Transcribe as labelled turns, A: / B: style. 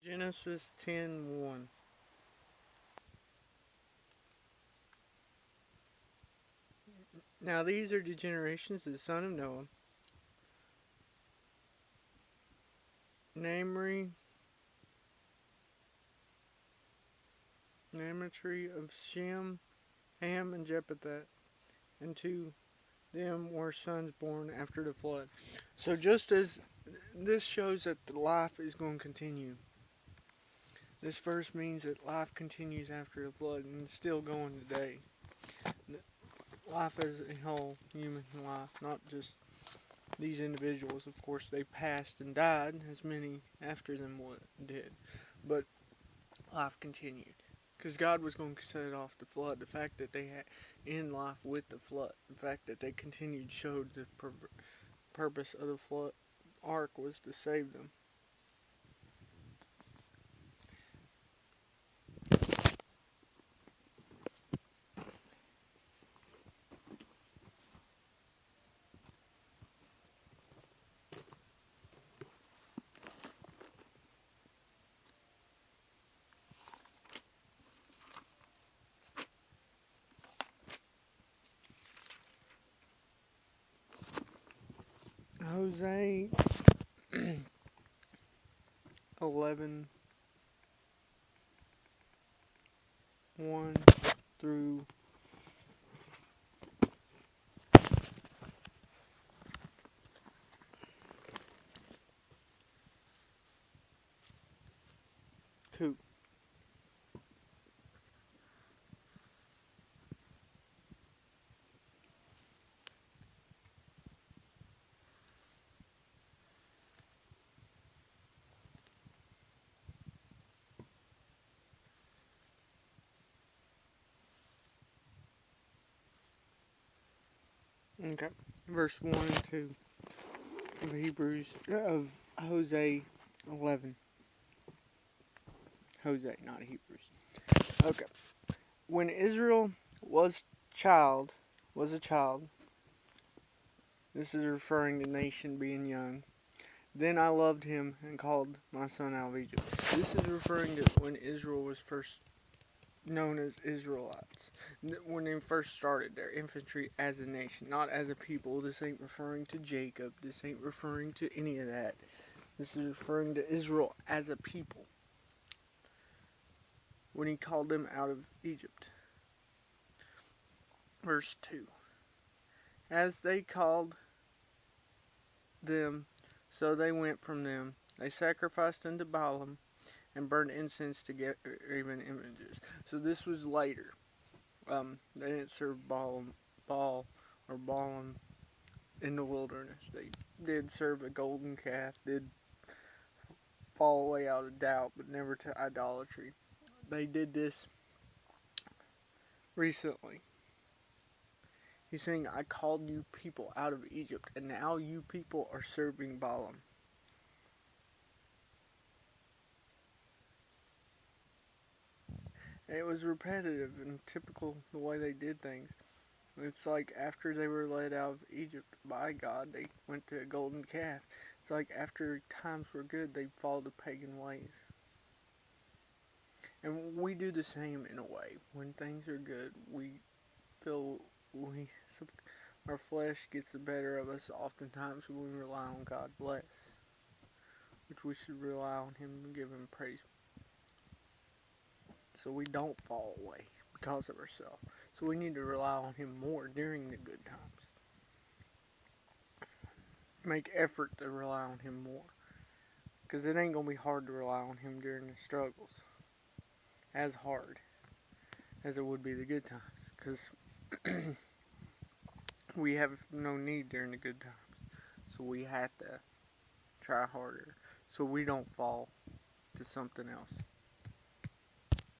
A: Genesis 10:1. Now these are the generations of the son of Noah, namely, Namatri of Shem, Ham, and Japheth, and to them were sons born after the flood. So just as this shows that the life is going to continue, this verse means that life continues after the flood and it's still going today. Life as a whole, human life, not just these individuals. Of course, they passed and died, as many after them did, but life continued. Because God was going to set off the flood. The fact that they had in life with the flood, the fact that they continued showed the purpose of the flood ark was to save them. Hosea 11, 1 through 2. Okay. Verse 1 and 2 of Hosea 11. Hosea, not Hebrews. Okay. When Israel was a child, this is referring to nation being young. Then I loved him and called my son out of Egypt. This is referring to when Israel was first known as Israelites. When they first started their infantry as a nation, not as a people. This ain't referring to Jacob. This ain't referring to any of that. This is referring to Israel as a people. When he called them out of Egypt. Verse 2. As they called them, so they went from them. They sacrificed unto Baalim and burned incense to graven images. So this was later. They didn't serve Baal or Baalim in the wilderness. They did serve a golden calf, did fall away out of doubt, but never to idolatry. They did this recently. He's saying, I called you people out of Egypt, and now you people are serving Baalim. And it was repetitive and typical the way they did things. It's like after they were led out of Egypt by God, they went to a golden calf. It's like after times were good, they followed the pagan ways. And we do the same in a way. When things are good, we feel our flesh gets the better of us oftentimes when we rely on God less. Which we should rely on Him and give Him praise. So we don't fall away because of ourselves. So we need to rely on Him more during the good times. Make effort to rely on Him more. Because it ain't going to be hard to rely on Him during the struggles. As hard as it would be the good times. Because we have no need during the good times. So we have to try harder. So we don't fall to something else.